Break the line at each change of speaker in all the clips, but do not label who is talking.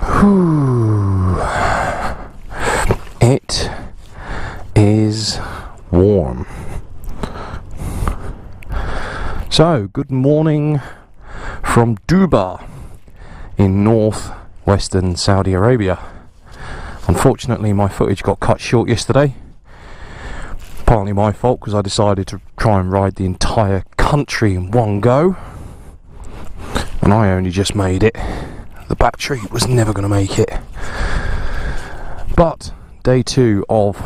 Whew. It is warm. So, good morning from Dubai in northwestern Saudi Arabia. Unfortunately, my footage got cut short yesterday. Partly my fault because I decided to try and ride the entire country in one go, and I only just made it. The battery was never going to make it. But day 2 of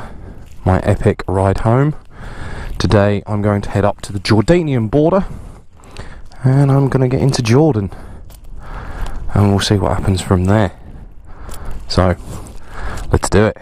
my epic ride home. Today I'm going to head up to the Jordanian border and I'm going to get into Jordan, and we'll see what happens from there. So let's do it.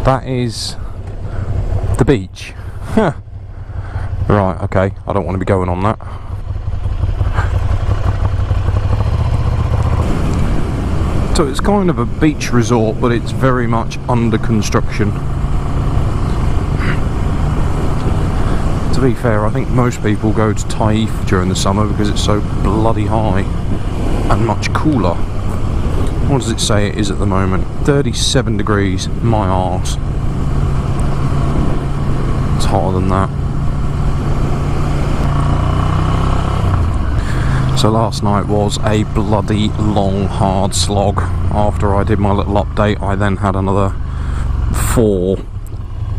That is the beach. Huh. Right, okay, I don't want to be going on that. So it's kind of a beach resort, but it's very much under construction. To be fair, I think most people go to Taif during the summer because it's so bloody high and much cooler. What does it say it is at the moment? 37 degrees, my arse. It's hotter than that. So last night was a bloody long hard slog. After I did my little update, I then had another 4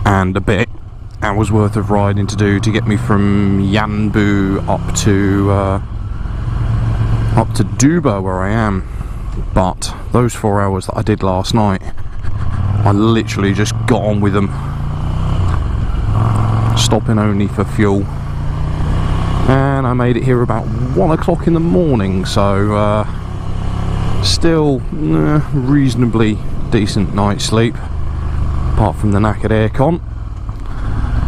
and a bit hours worth of riding to do to get me from Yanbu up to Dubai, where I am. But those 4 hours that I did last night, I literally just got on with them, stopping only for fuel, and I made it here about 1 o'clock in the morning. So still reasonably decent night's sleep, apart from the knackered aircon.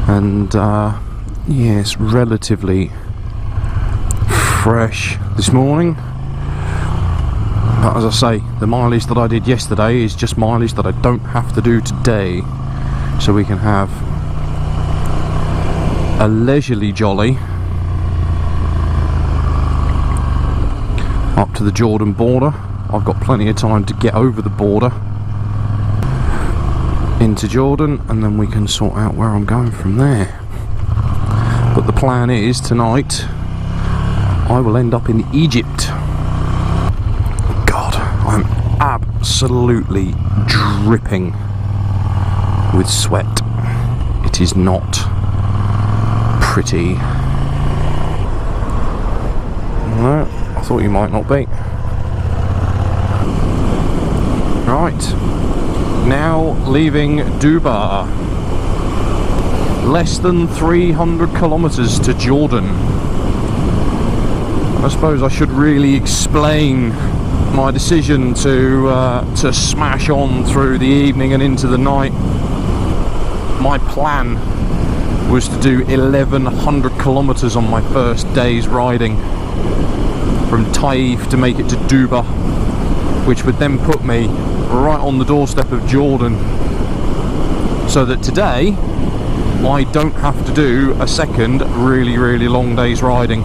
And yes, relatively fresh this morning. But as I say, the mileage that I did yesterday is just mileage that I don't have to do today, so we can have a leisurely jolly up to the Jordan border. I've got plenty of time to get over the border into Jordan, and then we can sort out where I'm going from there. But the plan is tonight I will end up in Egypt. I'm absolutely dripping with sweat. It is not pretty. No, I thought you might not be. Right, now leaving Dubai. Less than 300 kilometers to Jordan. I suppose I should really explain my decision to smash on through the evening and into the night. My plan was to do 1100 kilometers on my first day's riding from Taif to make it to Dubai, which would then put me right on the doorstep of Jordan, so that today I don't have to do a second really long day's riding.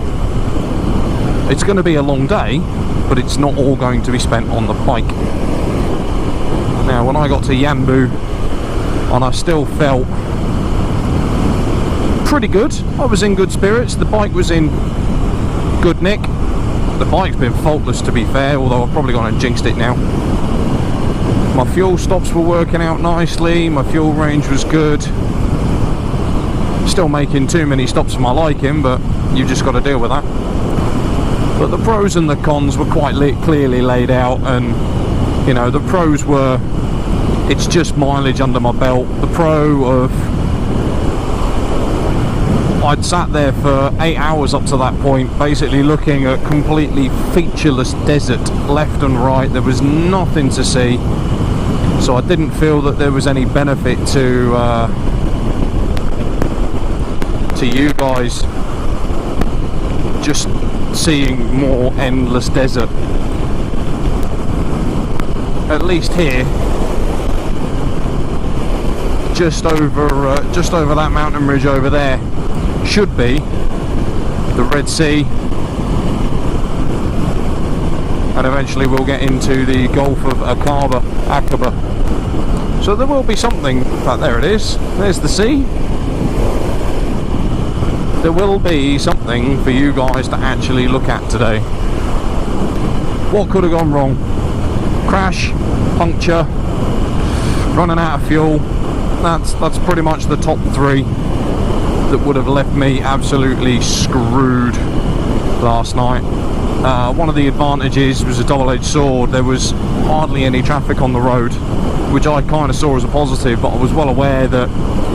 It's going to be a long day, but it's not all going to be spent on the bike. Now, when I got to Yanbu, and I still felt pretty good. I was in good spirits. The bike was in good nick. The bike's been faultless, to be fair, although I've probably gone and jinxed it now. My fuel stops were working out nicely. My fuel range was good. Still making too many stops for my liking, but you've just got to deal with that. But the pros and the cons were quite clearly laid out, and you know, the pros were it's just mileage under my belt. The pro of I'd sat there for 8 hours up to that point, basically looking at completely featureless desert left and right. There was nothing to see, so I didn't feel that there was any benefit to you guys just seeing more endless desert. At least here, just over that mountain ridge over there, should be the Red Sea, and eventually we'll get into the Gulf of Aqaba. So there will be something. There it is. There's the sea. There will be something for you guys to actually look at today. What could have gone wrong? Crash, puncture, running out of fuel. That's pretty much the top three that would have left me absolutely screwed last night. One of the advantages was a double-edged sword. There was hardly any traffic on the road, which I kind of saw as a positive, but I was well aware that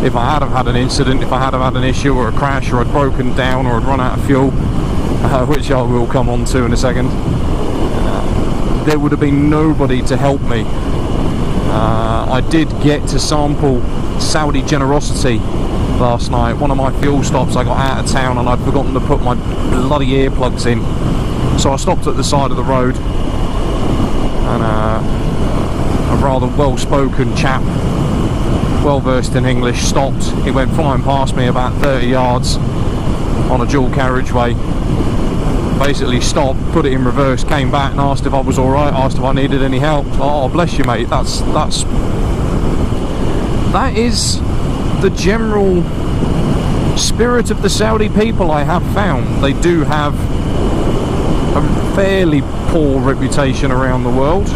if I had have had an incident, if I had have had an issue or a crash, or I'd broken down, or I'd run out of fuel, which I will come on to in a second, there would have been nobody to help me. I did get to sample Saudi generosity last night. One of my fuel stops, I got out of town and I'd forgotten to put my bloody earplugs in, so I stopped at the side of the road, and a rather well-spoken chap, well versed in English, stopped. He went flying past me about 30 yards on a dual carriageway, basically stopped, put it in reverse, came back and asked if I was alright, asked if I needed any help. Oh, bless you, mate. That is the general spirit of the Saudi people, I have found. They do have a fairly poor reputation around the world,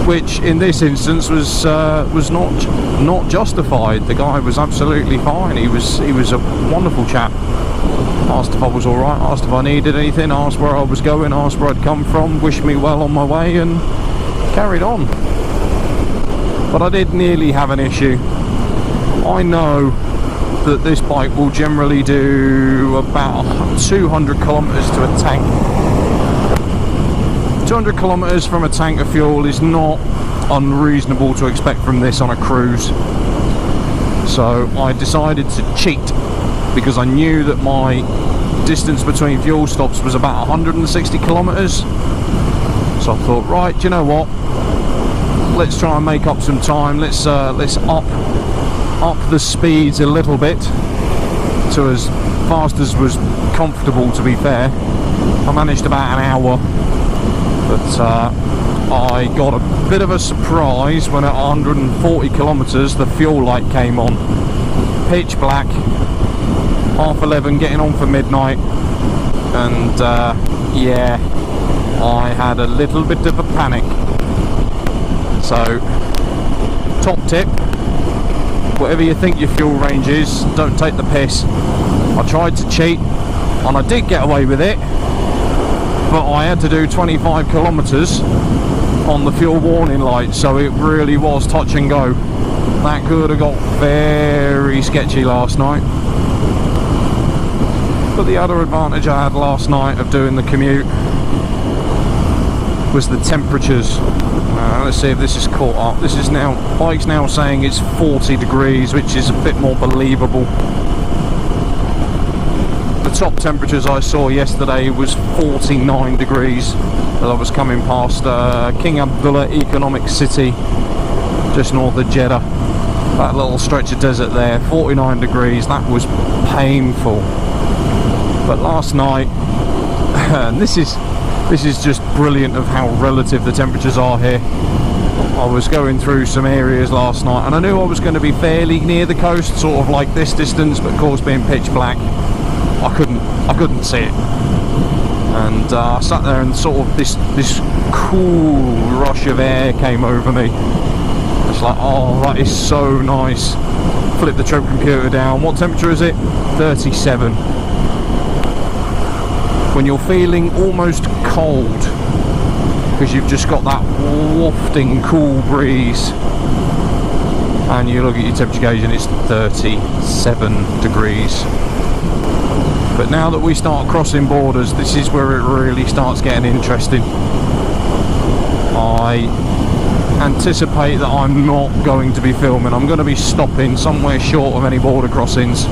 which in this instance was not justified. The guy was absolutely fine. He was a wonderful chap. Asked if I was alright, asked if I needed anything, asked where I was going, asked where I'd come from, wished me well on my way, and carried on. But I did nearly have an issue. I know that this bike will generally do about 200 kilometers to a tank. 200 kilometers from a tank of fuel is not unreasonable to expect from this on a cruise. So I decided to cheat, because I knew that my distance between fuel stops was about 160 kilometers. So I thought, right, do you know what? Let's try and make up some time. Let's up the speeds a little bit to as fast as was comfortable, to be fair. I managed about an hour, but I got a bit of a surprise when at 140 kilometers the fuel light came on. Pitch black, 11:30, getting on for midnight, and yeah, I had a little bit of a panic. So, top tip, whatever you think your fuel range is, don't take the piss. I tried to cheat, and I did get away with it, but I had to do 25 kilometers on the fuel warning light, so it really was touch and go. That could have got very sketchy last night. But the other advantage I had last night of doing the commute was the temperatures. Let's see if this is caught up. This is now, bike's now saying it's 40 degrees, which is a bit more believable. The top temperatures I saw yesterday was 49 degrees as I was coming past King Abdullah Economic City, just north of Jeddah. That little stretch of desert there, 49 degrees, that was painful. But last night, and this is just brilliant of how relative the temperatures are here. I was going through some areas last night, and I knew I was going to be fairly near the coast, sort of like this distance, but of course being pitch black, I couldn't see it. And I sat there, and sort of this cool rush of air came over me. It's like, oh, that is so nice. Flip the trip computer down. What temperature is it? 37. When you're feeling almost cold, because you've just got that wafting cool breeze, and you look at your temperature gauge and it's 37 degrees. But now that we start crossing borders, this is where it really starts getting interesting. I anticipate that I'm not going to be filming. I'm going to be stopping somewhere short of any border crossings,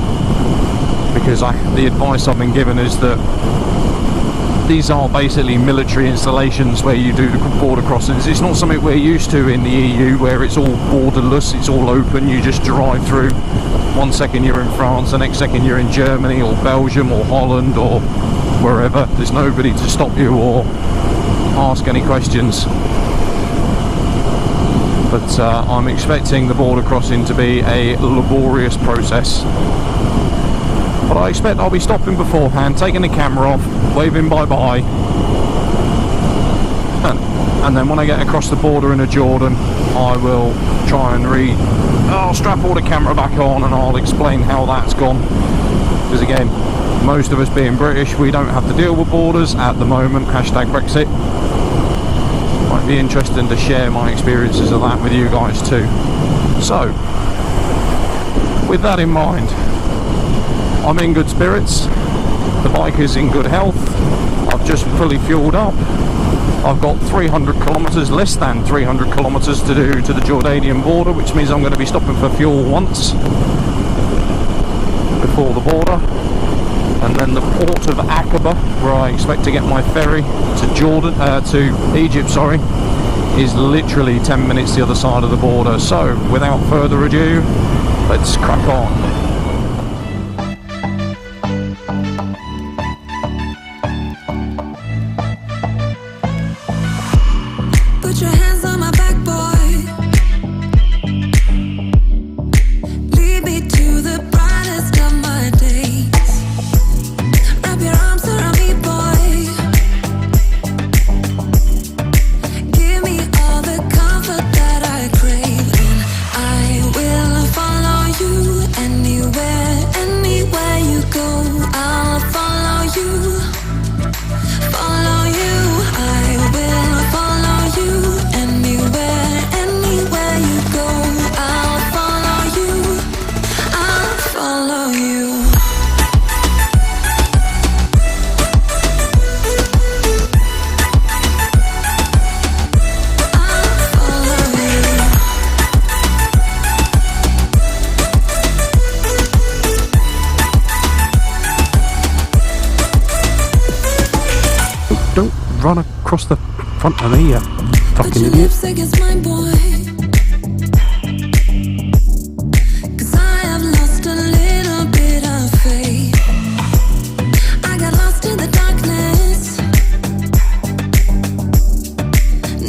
because the advice I've been given is that these are basically military installations where you do the border crossings. It's not something we're used to in the EU, where it's all borderless, it's all open, you just drive through. One second you're in France, the next second you're in Germany or Belgium or Holland or wherever. There's nobody to stop you or ask any questions. But I'm expecting the border crossing to be a laborious process. But I expect I'll be stopping beforehand, taking the camera off, waving bye-bye. And then when I get across the border into Jordan, I will try and I'll strap all the camera back on and I'll explain how that's gone. Because again, most of us being British, we don't have to deal with borders at the moment, hashtag Brexit. Might be interesting to share my experiences of that with you guys too. So, with that in mind, I'm in good spirits, the bike is in good health, I've just fully fueled up, I've got 300 kilometres, less than 300 kilometres to do to the Jordanian border, which means I'm going to be stopping for fuel once before the border, and then the port of Aqaba, where I expect to get my ferry to Egypt, is literally 10 minutes the other side of the border. So without further ado, let's crack on.
Put your hands on my back, boy. Lead me to the brightest of my days. Wrap your arms around me, boy. Give me all the comfort that I crave, and I will follow you anywhere, anywhere you go. I'll follow you, follow you. I will follow you anywhere, anywhere you go. I'll follow you, I'll follow you.
Don't run across the front of me, you
Put
fucking
your
idiot.
lips against mine, boy. 'Cause I have lost a little bit of faith. I got lost in the darkness.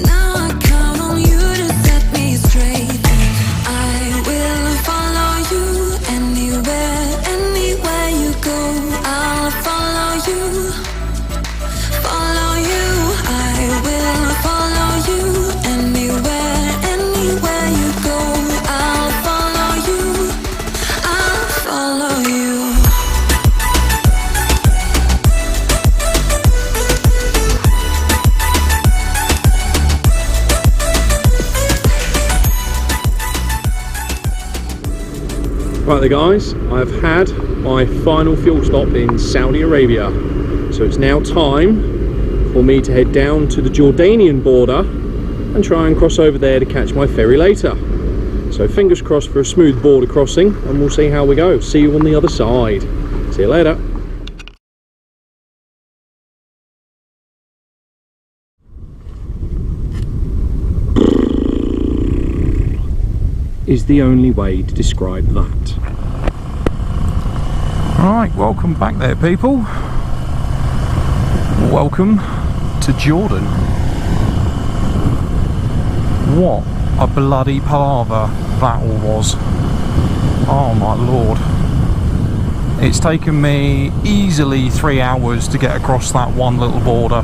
Now I count on you to set me straight. I will follow you anywhere, anywhere you go. I'll follow you, follow you. I will follow you anywhere, anywhere you go. I'll follow you, I'll follow you.
Right there guys, I've had my final fuel stop in Saudi Arabia. So it's now time for me to head down to the Jordanian border and try and cross over there to catch my ferry later. So fingers crossed for a smooth border crossing, and we'll see how we go. See you on the other side. See you later. Is the only way to describe that. Right, welcome back there people. Welcome to Jordan. What a bloody palaver that all was. Oh my lord. It's taken me easily 3 hours to get across that one little border.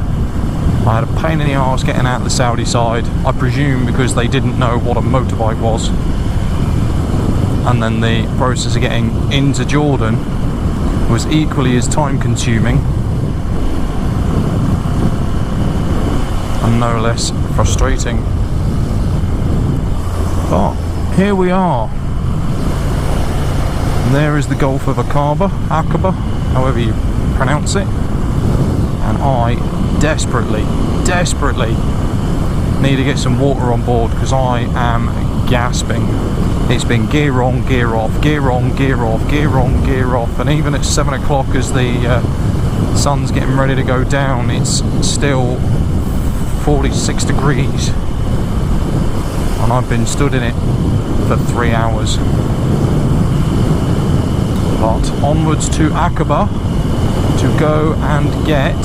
I had a pain in the arse getting out the Saudi side, I presume because they didn't know what a motorbike was. And then the process of getting into Jordan was equally as time consuming. and no less frustrating. But here we are. And there is the Gulf of Aqaba, however you pronounce it. And I desperately need to get some water on board because I am gasping. It's been gear on, gear off, gear on, gear off, gear on, gear off, and even at 7 o'clock as the sun's getting ready to go down, it's still 46 degrees. And I've been stood in it for 3 hours. But onwards to Aqaba to go and get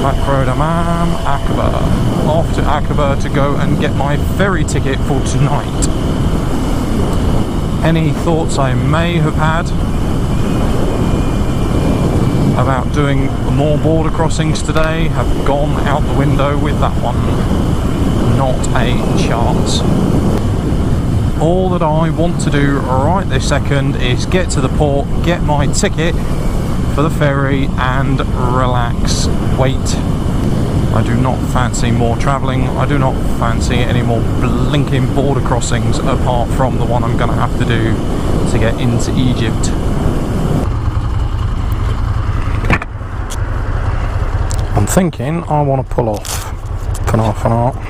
Macro Damam Aqaba. Off to Aqaba to go and get my ferry ticket for tonight. Any thoughts I may have had about doing more border crossings today have gone out the window with that one. Not a chance. All that I want to do right this second is get to the port, get my ticket for the ferry and relax. Wait. I do not fancy more travelling. I do not fancy any more blinking border crossings apart from the one I'm going to have to do to get into Egypt. I'm thinking I want to pull off for half an hour.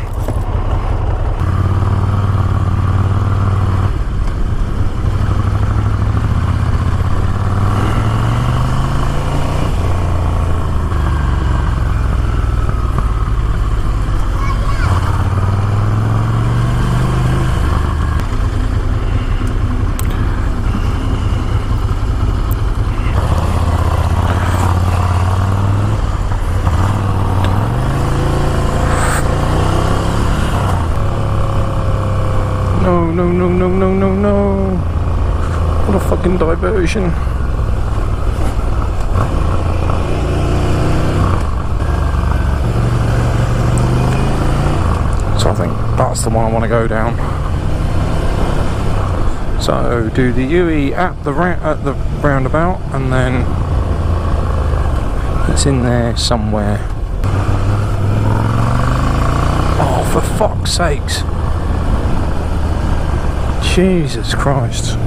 No. What a fucking diversion. So I think that's the one I want to go down. So do the UE at the roundabout, and then it's in there somewhere. Oh, for fuck's sakes. Jesus Christ.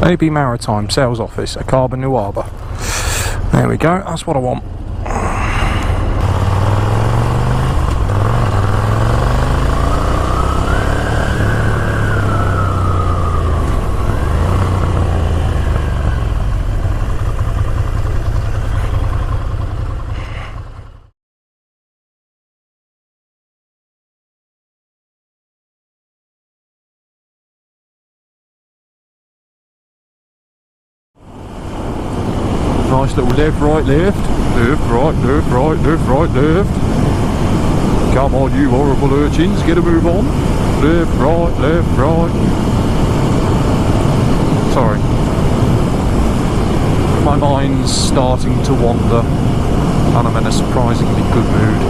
AB Maritime Sales Office, Aqaba Nuaba. There we go, that's what I want. Nice little left, right, left, left, right, left, right, left, right, left. Come on, you horrible urchins, get a move on. Left, right, left, right. Sorry. My mind's starting to wander, and I'm in a surprisingly good mood.